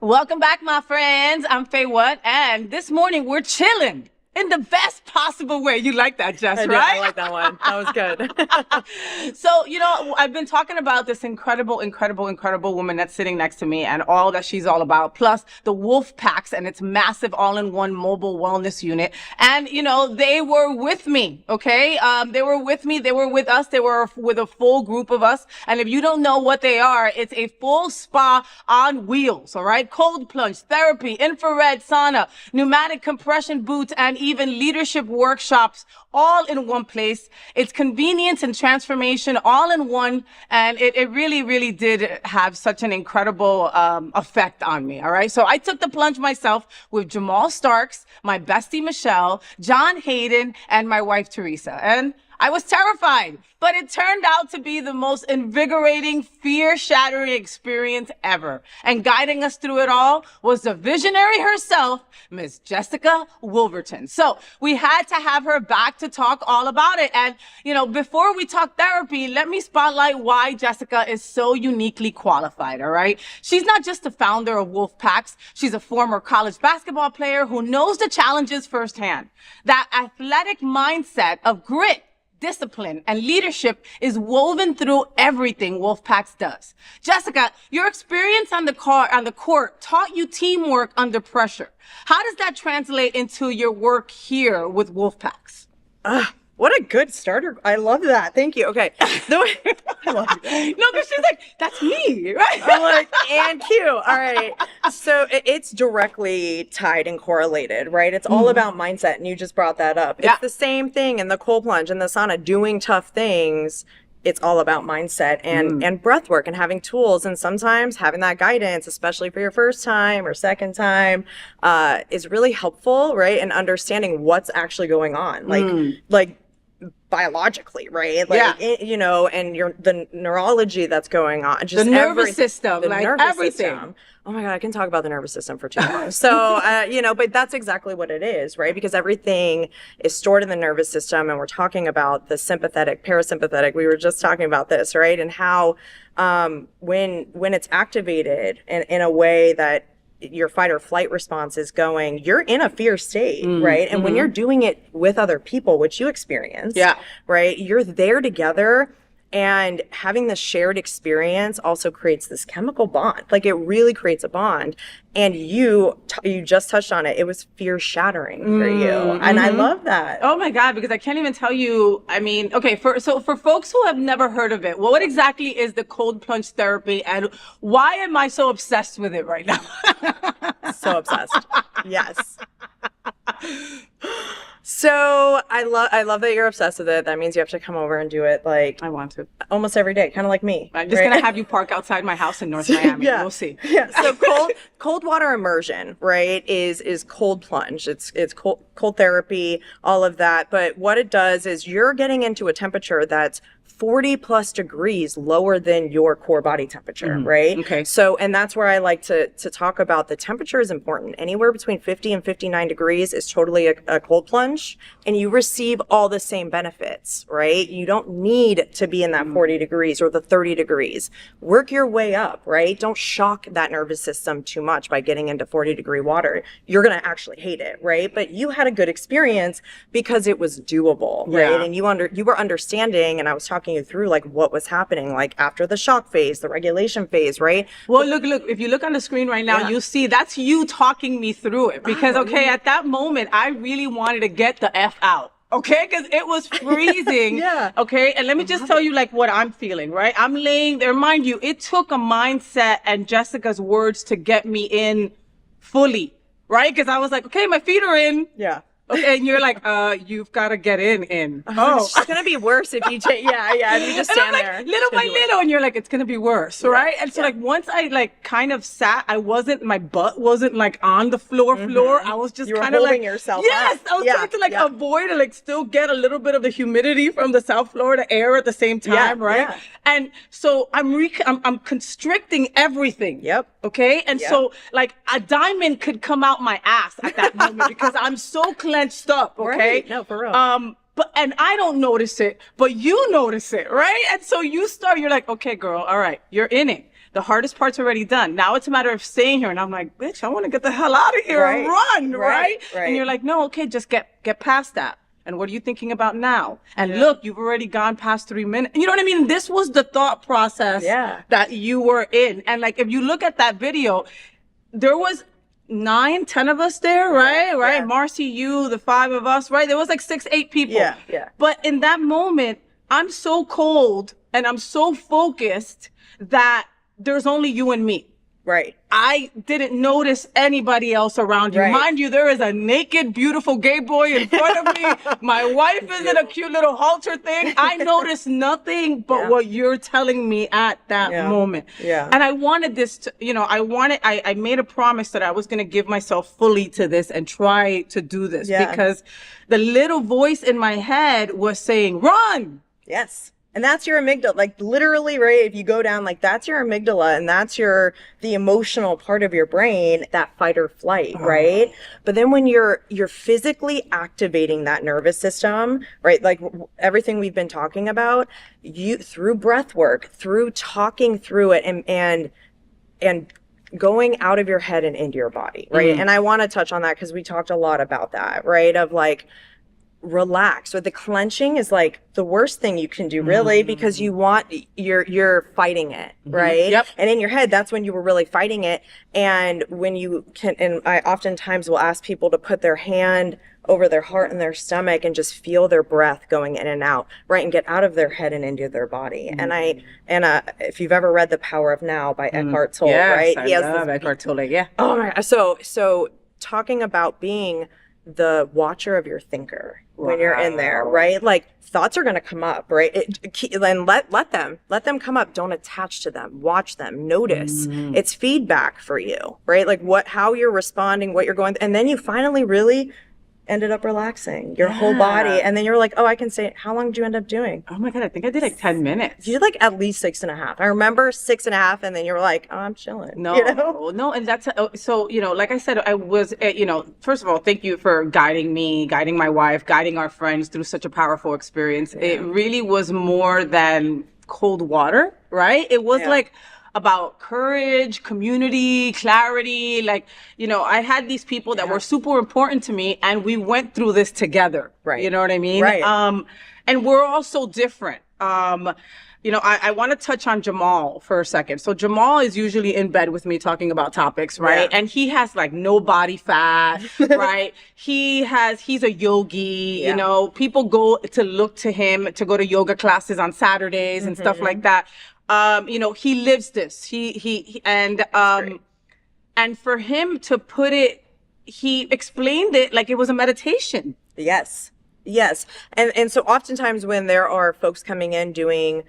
Welcome back, my friends. I'm FayWhat, and this morning we're chilling in the best possible way. You like that, Jess, right? I like that one. That was good. So, I've been talking about this incredible woman that's sitting next to me and all that she's all about, plus the Wolf Packs and its massive all-in-one mobile wellness unit. And, they were with me, okay? They were with me. They were with us. They were with a full group of us. And if you don't know what they are, it's a full spa on wheels, all right? Cold plunge, therapy, infrared sauna, pneumatic compression boots, and even leadership workshops all in one place. It's convenience and transformation all in one. And it really did have such an incredible effect on me. All right. So I took the plunge myself with Jamal Starks, my bestie Michelle, John Hayden, and my wife Teresa. And I was terrified, but it turned out to be the most invigorating, fear-shattering experience ever. And guiding us through it all was the visionary herself, Miss Jessica Wolverton. So we had to have her back to talk all about it. And, before we talk therapy, let me spotlight why Jessica is so uniquely qualified, all right? She's not just the founder of Wolf Packs. She's a former college basketball player who knows the challenges firsthand. That athletic mindset of grit, discipline, and leadership is woven through everything Wolfpacks does. Jessica, your experience on the court taught you teamwork under pressure. How does that translate into your work here with Wolfpacks? What a good starter. I love that. Thank you. Okay. I love you. No, because she's like, that's me, right? I'm like, and cute. All right. So it's directly tied and correlated, right? It's all about mindset. And you just brought that up. It's the same thing in the cold plunge and the sauna, doing tough things. It's all about mindset and breath work and having tools. And sometimes having that guidance, especially for your first time or second time, is really helpful, right? And understanding what's actually going on. Like biologically, right? And the neurology that's going on, just the nervous system, everything. System. Oh my God, I can talk about the nervous system for too long. So, but that's exactly what it is, right? Because everything is stored in the nervous system, and we're talking about the sympathetic, parasympathetic. We were just talking about this, right? And how when it's activated in a way that your fight or flight response is going, you're in a fear state, right? And when you're doing it with other people, which you experience, right? You're there together, and having this shared experience also creates this chemical bond. Like, it really creates a bond. And you just touched on it. It was fear shattering for you. And I love that. Oh my God, because I can't even tell you, okay, for folks who have never heard of it, what exactly is the cold plunge therapy, and why am I so obsessed with it right now? So obsessed. Yes. So I love that you're obsessed with it. That means you have to come over and do it I want to. Almost every day, kind of like me. I'm just going to have you park outside my house in North Miami. Yeah. We'll see. Yeah. So cold water immersion, right, is cold plunge. It's cold therapy, all of that. But what it does is you're getting into a temperature that's 40 plus degrees lower than your core body temperature, right? Okay. So, and that's where I like to talk about the temperature is important. Anywhere between 50 and 59 degrees is totally a cold plunge, and you receive all the same benefits, right? You don't need to be in that 40 degrees or the 30 degrees. Work your way up, right? Don't shock that nervous system too much by getting into 40-degree water. You're going to actually hate it, right? But you had a good experience because it was doable, right? And you were understanding, and I was talking you through what was happening, after the shock phase, the regulation phase, right? Well, look, if you look on the screen right now, you see that's you talking me through it, because at that moment I really wanted to get the F out. Okay, because it was freezing. Okay, and let me just tell you what I'm feeling, right? I'm laying there. Mind you, it took a mindset and Jessica's words to get me in fully, right? Because I was like, okay, my feet are in. Yeah. Okay, and you're like, you've got to get in. Oh, it's gonna be worse if you take, if you just stand there. Little by little, and you're like, it's gonna be worse, right? And so once I kind of sat, my butt wasn't on the floor. I was just kind of holding yourself yes, up. I was trying to avoid and still get a little bit of the humidity from the South Florida air at the same time, right? Yeah. And so I'm constricting everything. Yep. Okay, and so a diamond could come out my ass at that moment because I'm so clenched up, okay? Right. No, for real. And I don't notice it, but you notice it, right? And so you're like, okay, girl, all right, you're in it. The hardest part's already done. Now it's a matter of staying here. And I'm like, bitch, I want to get the hell out of here and run, right? And you're like, no, okay, just get past that. And what are you thinking about now? And look, you've already gone past 3 minutes. You know what I mean? This was the thought process that you were in. And like, if you look at that video, there was 9, 10 of us there, right? Right. Marcy, you, the 5 of us, right? There was like 6, 8 people. Yeah. But in that moment, I'm so cold and I'm so focused that there's only you and me. Right. I didn't notice anybody else around you. Mind you, there is a naked, beautiful gay boy in front of me. My wife is in a cute little halter thing. I noticed nothing but what you're telling me at that moment. And I wanted this to, you know, I made a promise that I was going to give myself fully to this and try to do this because the little voice in my head was saying, run. Yes. And that's your amygdala, like literally, right? If you go down, like that's your amygdala and that's the emotional part of your brain, that fight or flight, right? But then when you're physically activating that nervous system, right? Like everything we've been talking about, you through breath work, through talking through it and going out of your head and into your body, right? And I want to touch on that because we talked a lot about that, right? Of like, relax. So the clenching is like the worst thing you can do really because you're fighting it, right? And in your head, that's when you were really fighting it. And when you can, and I oftentimes will ask people to put their hand over their heart and their stomach and just feel their breath going in and out, right? And get out of their head and into their body. And if you've ever read The Power of Now by Eckhart Tolle, right? I love Eckhart Tolle, Oh my God. So talking about being the watcher of your thinker when you're in there, right? Like thoughts are going to come up, right? And let them come up. Don't attach to them. Watch them. Notice. It's feedback for you, right? Like how you're responding, what you're going, and then you finally really ended up relaxing your whole body. And then you're like, oh, I can say, how long did you end up doing? Oh my God, I think I did like 10 minutes. You did like at least 6.5. I remember 6.5 and then you were like, oh, I'm chilling. No, you know? No. And that's, so, you know, like I said, I was, you know, first of all, thank you for guiding me, guiding my wife, guiding our friends through such a powerful experience. It really was more than cold water, right? It was like, about courage, community, clarity. Like, you know, I had these people that were super important to me and we went through this together. Right. You know what I mean? Right. And we're all so different. You know, I want to touch on Jamal for a second. So Jamal is usually in bed with me talking about topics, right? And he has like no body fat, right? He's a yogi, you know, people go to look to him to go to yoga classes on Saturdays and stuff like that. You know, he lives this. And for him to put it, he explained it like it was a meditation. Yes. And so oftentimes when there are folks coming in doing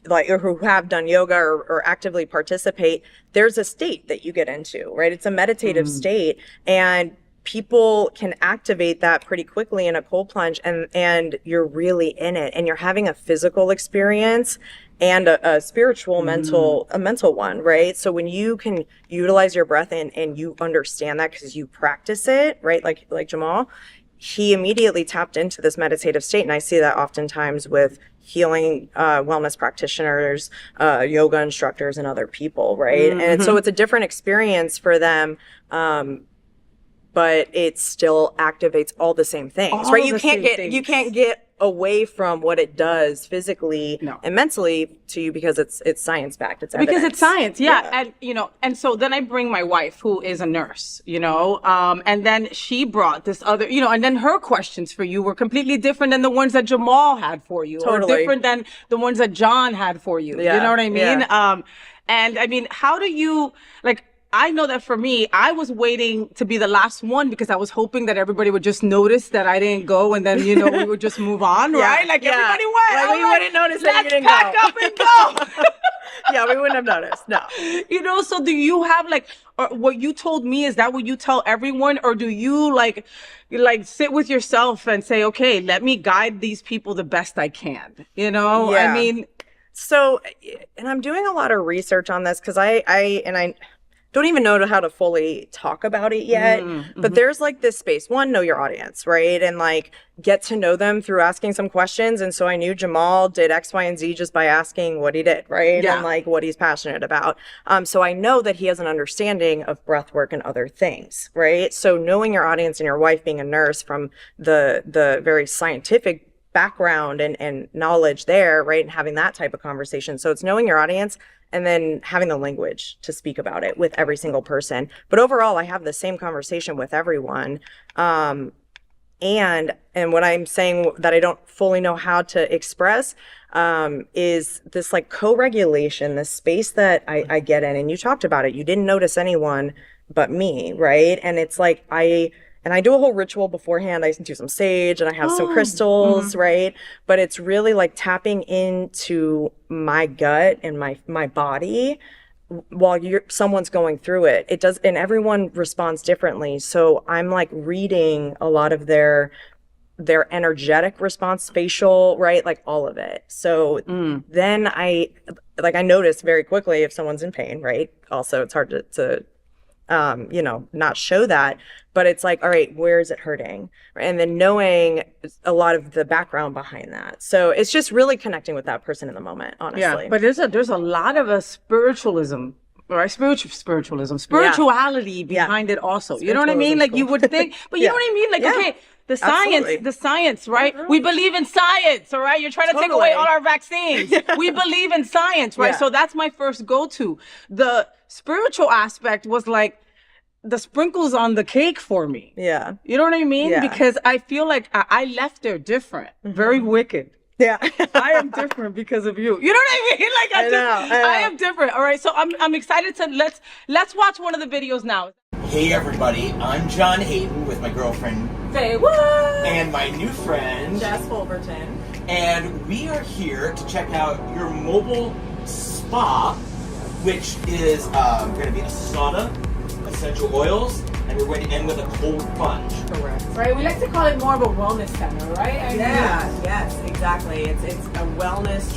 like, or who have done yoga or actively participate, there's a state that you get into, right? It's a meditative state and people can activate that pretty quickly in a cold plunge and you're really in it and you're having a physical experience and a spiritual, a mental one, right? So when you can utilize your breath and you understand that because you practice it, right? Like Jamal, he immediately tapped into this meditative state. And I see that oftentimes with healing wellness practitioners, yoga instructors, and other people, right? And so it's a different experience for them. But it still activates all the same things, right? You can't get away from what it does physically and mentally to you because it's science backed. It's evidence. Because it's science, and you know, and so then I bring my wife who is a nurse, you know, and then she brought this other, you know, and then her questions for you were completely different than the ones that Jamal had for you, or different than the ones that John had for you. You know what I mean? And I mean, how do you like? I know that for me, I was waiting to be the last one because I was hoping that everybody would just notice that I didn't go and then, you know, we would just move on, right? Like everybody went. Like we wouldn't notice that you didn't go. Let's pack up and go. Yeah, we wouldn't have noticed. No. You know, so do you have like, what you told me, is that what you tell everyone? Or do you like sit with yourself and say, okay, let me guide these people the best I can? You know, I mean. So, and I'm doing a lot of research on this because don't even know how to fully talk about it yet. But there's like this space. One, know your audience, right? And like get to know them through asking some questions. And so I knew Jamal did X, Y, and Z just by asking what he did, right? Yeah. And like what he's passionate about. So I know that he has an understanding of breath work and other things, right? So knowing your audience and your wife being a nurse from the very scientific background and knowledge there, right? And having that type of conversation. So it's knowing your audience and then having the language to speak about it with every single person. But overall, I have the same conversation with everyone. And what I'm saying that I don't fully know how to express is this like co-regulation, this space that I get in. And you talked about it. You didn't notice anyone but me, right? And it's like I do a whole ritual beforehand. I do some sage and I have some crystals, right? But it's really like tapping into my gut and my body while someone's going through it. It does, and everyone responds differently. So I'm like reading a lot of their energetic response, facial, right? Like all of it. So then I notice very quickly if someone's in pain, right? Also, it's hard to not show that, but it's like, all right, where is it hurting? And then knowing a lot of the background behind that. So it's just really connecting with that person in the moment, honestly. Yeah, but there's a lot of spirituality behind it also. You know what I mean? Like you would think, but you know what I mean? Like, okay, the science, right? We believe in science, all right? You're trying to take away all our vaccines. We believe in science, right? So that's my first go-to. The spiritual aspect was like the sprinkles on the cake for me. Yeah. You know what I mean? Because I feel like I left there different, very wicked. Yeah. I am different because of you. You know what I mean? Like I am different. All right. So I'm excited to let's watch one of the videos now. Hey everybody, I'm John Hayden with my girlfriend FayWhat and my new friend Jess Wolverton. And we are here to check out your mobile spa, which is going to be a sauna, essential oils, and we're going to end with a cold plunge. Correct. Right, we like to call it more of a wellness center, right? Yes, exactly. It's a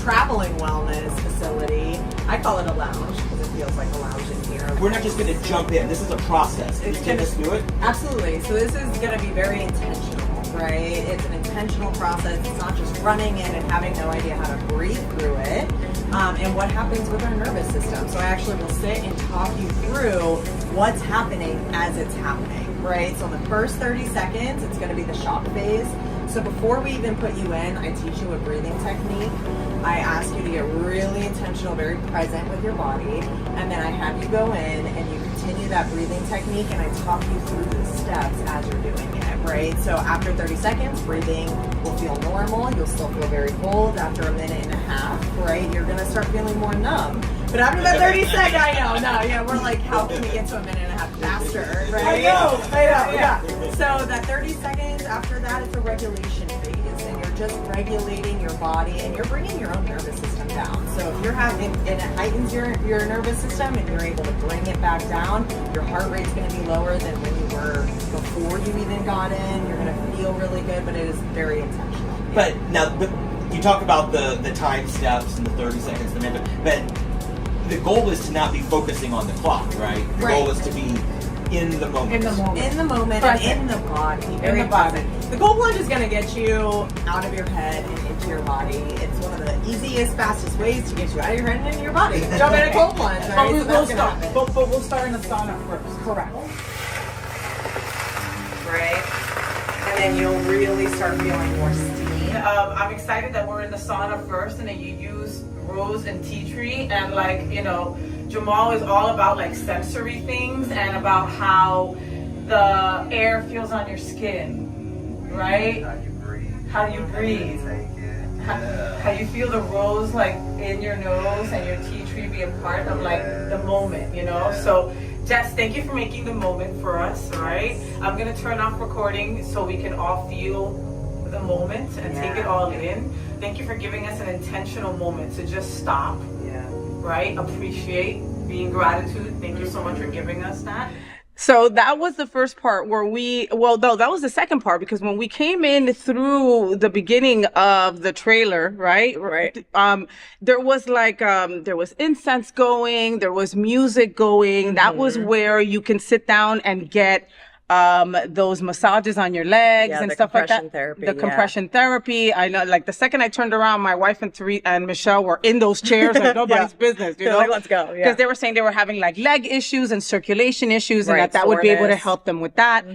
traveling wellness facility. I call it a lounge because it feels like a lounge in here. We're not just going to jump in. This is a process. Can you take us through it? Absolutely. So this is going to be very intentional, right? It's an intentional process. It's not just running in and having no idea how to breathe through it. And what happens with our nervous system. So I actually will sit and talk you through what's happening as it's happening, right? So in the first 30 seconds, it's going to be the shock phase. So before we even put you in, I teach you a breathing technique. I ask you to get really intentional, very present with your body, and then I have you go in and you continue that breathing technique, and I talk you through the steps as you're doing it, right? So after 30 seconds, breathing will feel normal. You'll still feel very cold. After a minute and a half, right, you're gonna start feeling more numb. But after that 30 seconds, we're like, how can we get to a minute and a half faster, right? I know. So that 30 seconds, after that, it's a regulation phase, and you're just regulating your body, and you're bringing your own nervous system down. So if you're having, and it heightens your nervous system, and you're able to bring it back down, your heart rate's going to be lower than when you were before you even got in. You're going to feel really good, but it is very intentional. But now, you talk about the time steps and the 30 seconds, the minute, but the goal is to not be focusing on the clock, right? The goal is to be in the moment. In the moment Present. and in the body. Very in the body. present. The cold plunge is going to get you out of your head and into your body. It's one of the easiest, fastest ways to get you out of your head and into your body. Jump in a cold plunge, right? But we'll start in the sauna first. Correct. Right? And then you'll really start feeling more steam. I'm excited that we're in the sauna first, and then you use rose and tea tree, and like, you know, Jamal is all about like sensory things and about how the air feels on your skin, right? How you breathe. How you feel the rose like in your nose and your tea tree be a part of like the moment, you know? So Jess, thank you for making the moment for us, right? I'm gonna turn off recording so we can all feel the moment and take it all in. Thank you for giving us an intentional moment to just stop, right? Appreciate, be in gratitude. Thank you so much for giving us that. So that was the first part where no, that was the second part, because when we came in through the beginning of the trailer, right? Right. There was there was incense going, there was music going. That was where you can sit down and get those massages on your legs and stuff like that. The compression therapy. I know, like the second I turned around, my wife and Michelle were in those chairs like nobody's business, you know? Like, let's go. Because they were saying they were having like leg issues and circulation issues, and that would be able to help them with that.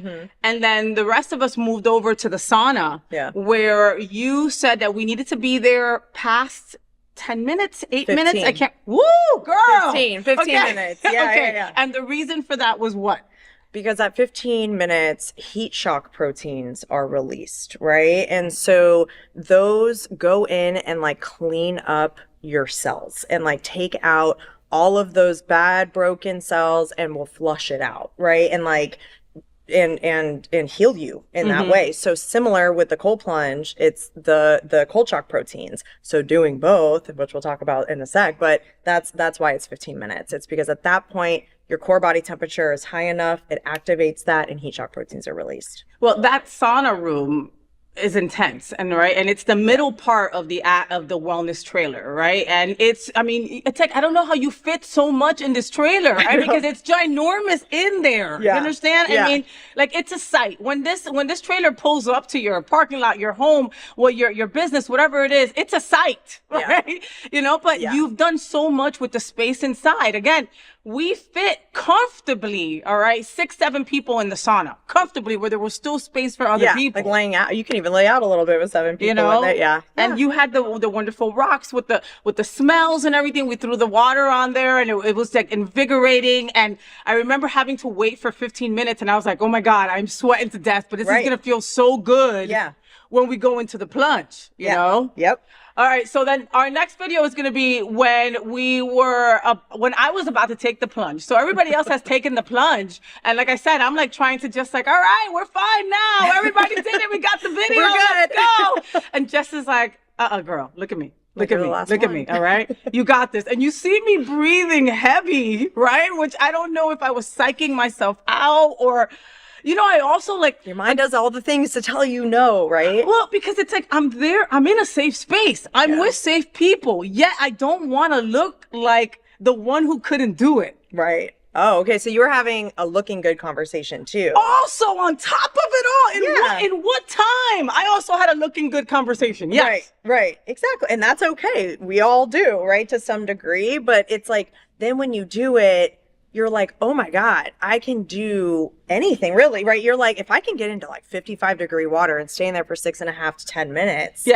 And then the rest of us moved over to the sauna, where you said that we needed to be there past 10 minutes, 8 minutes. I can't. Woo, girl. 15 minutes. Yeah. And the reason for that was what? Because at 15 minutes, heat shock proteins are released, right? And so those go in and like clean up your cells and like take out all of those bad broken cells and will flush it out, right? And like and heal you in that way. So similar with the cold plunge, it's the cold shock proteins. So doing both, which we'll talk about in a sec, but that's why it's 15 minutes. It's because at that point your core body temperature is high enough, it activates that, and heat shock proteins are released. Well, that sauna room is intense, and it's the middle part of the wellness trailer, right? And it's like, I don't know how you fit so much in this trailer, right? Because it's ginormous in there. You understand? I mean, like, it's a sight. When this trailer pulls up to your parking lot, your home, well, your business, whatever it is, it's a sight, right? You know, but you've done so much with the space inside. Again, we fit comfortably, all right, 6, 7 people in the sauna, comfortably, where there was still space for other people. Like laying out. You can even lay out a little bit with 7 people. You know, in there. And you had the wonderful rocks with the smells and everything. We threw the water on there, and it was like invigorating. And I remember having to wait for 15 minutes, and I was like, oh my God, I'm sweating to death, but this is gonna feel so good. When we go into the plunge, you know. All right, so then our next video is going to be when when I was about to take the plunge. So everybody else has taken the plunge. And like I said, I'm like trying to just like, all right, we're fine now. Everybody did it. We got the video. We're good. Let's go. And Jess is like, girl, look at me. Look at me. All right. You got this. And you see me breathing heavy, right? Which I don't know if I was psyching myself out or... You know, I also like... Your mind does all the things to tell you no, right? Well, because it's like, I'm there, I'm in a safe space. I'm with safe people. Yet I don't want to look like the one who couldn't do it. Right. Oh, okay. So you were having a looking good conversation too. Also, on top of it all, in what time? I also had a looking good conversation. Yes. Right. Exactly. And that's okay. We all do, right? To some degree. But it's like, then when you do it, you're like, oh my God, I can do anything really, right? You're like, if I can get into like 55-degree water and stay in there for 6.5 to 10 minutes.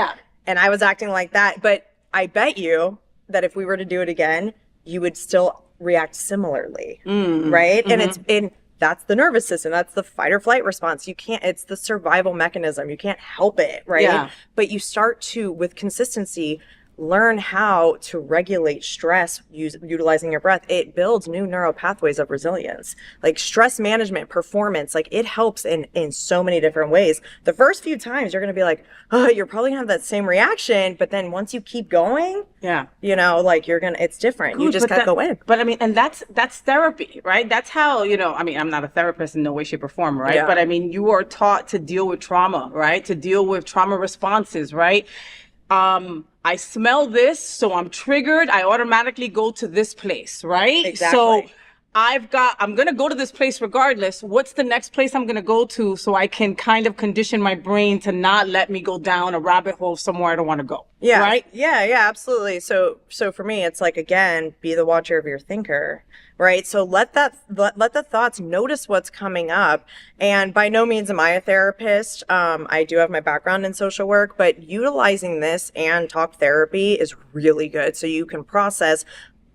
And I was acting like that, but I bet you that if we were to do it again, you would still react similarly, right? And that's the nervous system. That's the fight or flight response. It's the survival mechanism. You can't help it, right? But you start to, with consistency, learn how to regulate stress utilizing your breath. It builds new neural pathways of resilience. Like stress management, performance, like it helps in so many different ways. The first few times you're going to be like, oh, you're probably going to have that same reaction. But then once you keep going, you know, like it's different. You just got to go in. But I mean, and that's therapy, right? That's how, you know, I mean, I'm not a therapist in no way, shape or form, right? But I mean, you are taught to deal with trauma, right? To deal with trauma responses, right? I smell this, so I'm triggered. I automatically go to this place, right? Exactly. So I'm going to go to this place regardless. What's the next place I'm going to go to so I can kind of condition my brain to not let me go down a rabbit hole somewhere I don't want to go? Yeah. Right? Yeah, absolutely. So for me, it's like, again, be the watcher of your thinker, right? So let the thoughts notice what's coming up. And by no means am I a therapist. I do have my background in social work, but utilizing this and talk therapy is really good. So you can process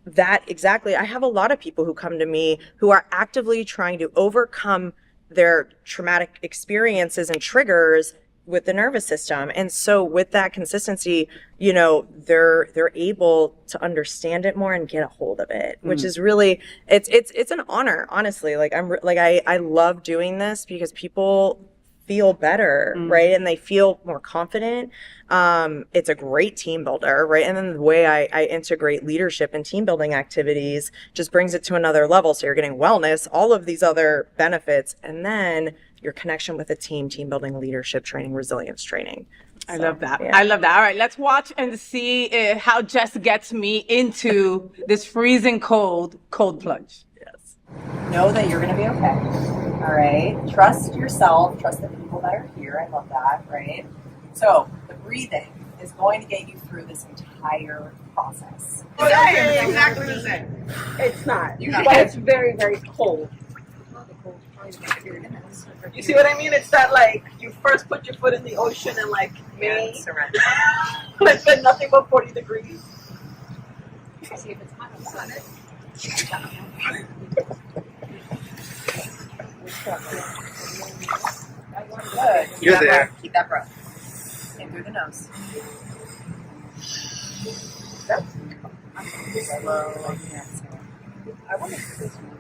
that exactly. I have a lot of people who come to me who are actively trying to overcome their traumatic experiences and triggers with the nervous system. And so with that consistency, you know, they're able to understand it more and get a hold of it, which is really, it's an honor, honestly. Like I love doing this because people feel better, right? And they feel more confident. It's a great team builder, right? And then the way I integrate leadership and team building activities just brings it to another level. So you're getting wellness, all of these other benefits, and then your connection with a team building, leadership training, resilience training. I love that. Yeah. I love that. All right, let's watch and see how Jess gets me into this freezing cold plunge. Yes. Know that you're going to be okay. All right. Trust yourself. Trust the people that are here. I love that. Right. So the breathing is going to get you through this entire process. It's exactly the same. It's not. But it's very, very cold. You see what I mean? It's that like you first put your foot in the ocean and like May, like been nothing but 40 degrees. See if it's hot outside. Good. You're there. Breath. Keep that breath. In through the nose. Slow. I want to do this one.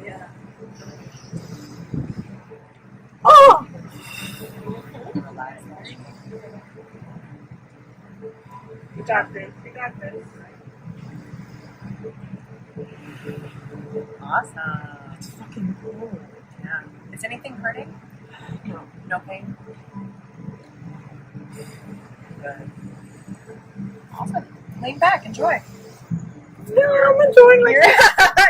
Yeah. Oh! You got this. You got this. Awesome. It's fucking cool. Yeah. Is anything hurting? No. No pain? Good. Awesome. Lean back. Enjoy. Yeah, I'm enjoying it. You're on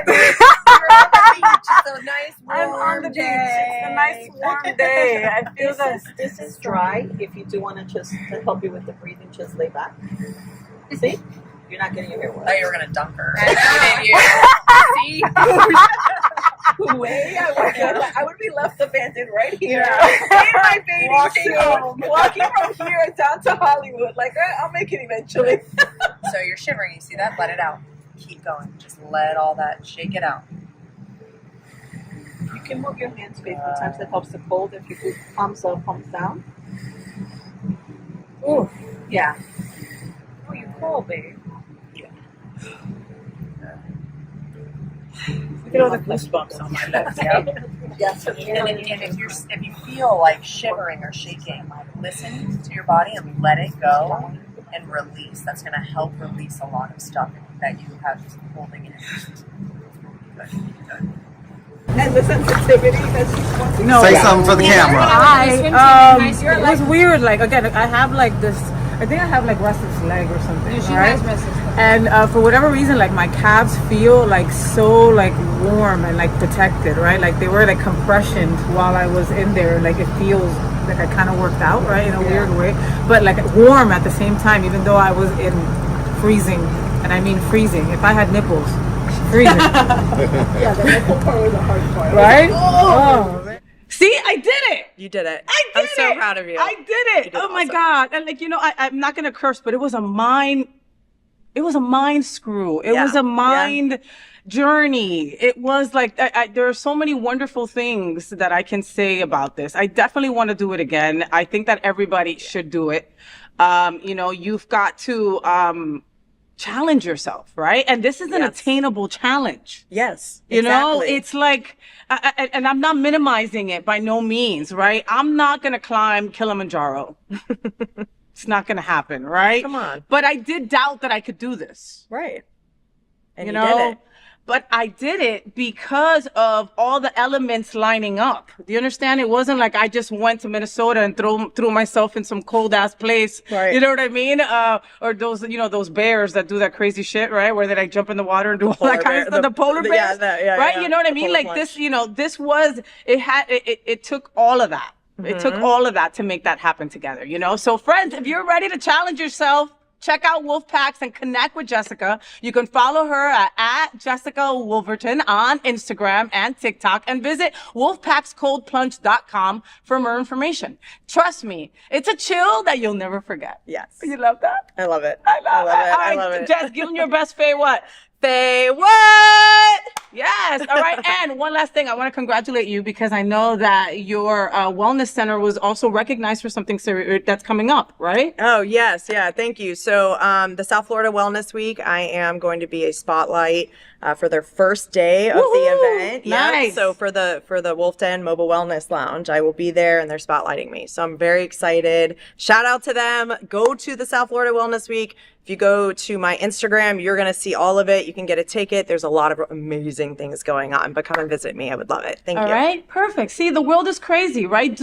the beach. It's a nice warm I'm on the beach. day. It's a nice warm day. I feel this is dry. If you do want to just to help you with the breathing, just lay back. See? You're not getting your hair I wet. thought you were going to dunk her. See? Way I would be left abandoned right here. Yeah. In my bathing suit, walking from here down to Hollywood. Like, I'll make it eventually. So you're shivering. You see that? Let it out. Keep going. Just let all that, shake it out. You can move your hands facing times that helps the cold. If you do palms up, palms down. Ooh, yeah. Oh, you're cold, babe. Look at all the goosebumps on my legs. Yes. And if you feel like shivering or shaking, listen to your body and let it go and release. That's going to help release a lot of stuff that you have holding in. Good. And the sensitivity that's just No, Say something for the camera. It was weird. Like again, I have like this. I think I have like restless leg or something. Yeah, she has restless leg. And for whatever reason, like my calves feel like so like warm and like protected, right? Like they were like compressioned while I was in there. Like it feels like I kind of worked out, right, in a weird way, but like warm at the same time, even though I was in freezing, and I mean freezing. If I had nipples, freezing. yeah, the nipple part was the hard part. Right? Oh. See, I did it. You did it. I'm so proud of you. I did it. Oh my God. And like, I'm not going to curse, but it was a mind screw. It was a mind journey. It was like, there are so many wonderful things that I can say about this. I definitely want to do it again. I think that everybody should do it. You've got to, challenge yourself, right? And this is an attainable challenge. Yes. Exactly. It's like, and I'm not minimizing it by no means, right? I'm not going to climb Kilimanjaro. It's not going to happen, right? Come on. But I did doubt that I could do this. Right. And you did it. But I did it because of all the elements lining up. Do you understand? It wasn't like I just went to Minnesota and threw myself in some cold ass place. Right. You know what I mean? Or those bears that do that crazy shit, right? Where they like jump in the water and do all that kind of stuff. The polar bears, right? Yeah. You know what I mean? Like plunge. It took all of that. It took all of that to make that happen together, So friends, if you're ready to challenge yourself, check out Wolfpacks and connect with Jessica. You can follow her at Jessica Wolverton on Instagram and TikTok, and visit wolfpackscoldplunge.com for more information. Trust me, it's a chill that you'll never forget. Yes. You love that? I love it. I love it. I love it. Jess, give them your best FayWhat. FayWhat! Yes. All right. And one last thing, I want to congratulate you because I know that your wellness center was also recognized for something that's coming up, right? Oh, yes. Yeah. Thank you. So, the South Florida Wellness Week, I am going to be a spotlight for their first day of the event. Nice. Yep. So for the Wolf Den Mobile Wellness Lounge, I will be there and they're spotlighting me. So I'm very excited. Shout out to them. Go to the South Florida Wellness Week. If you go to my Instagram, you're going to see all of it. You can get a ticket. There's a lot of amazing things going on, but come and visit me. I would love it. Thank you. All right. Perfect. See, the world is crazy, right?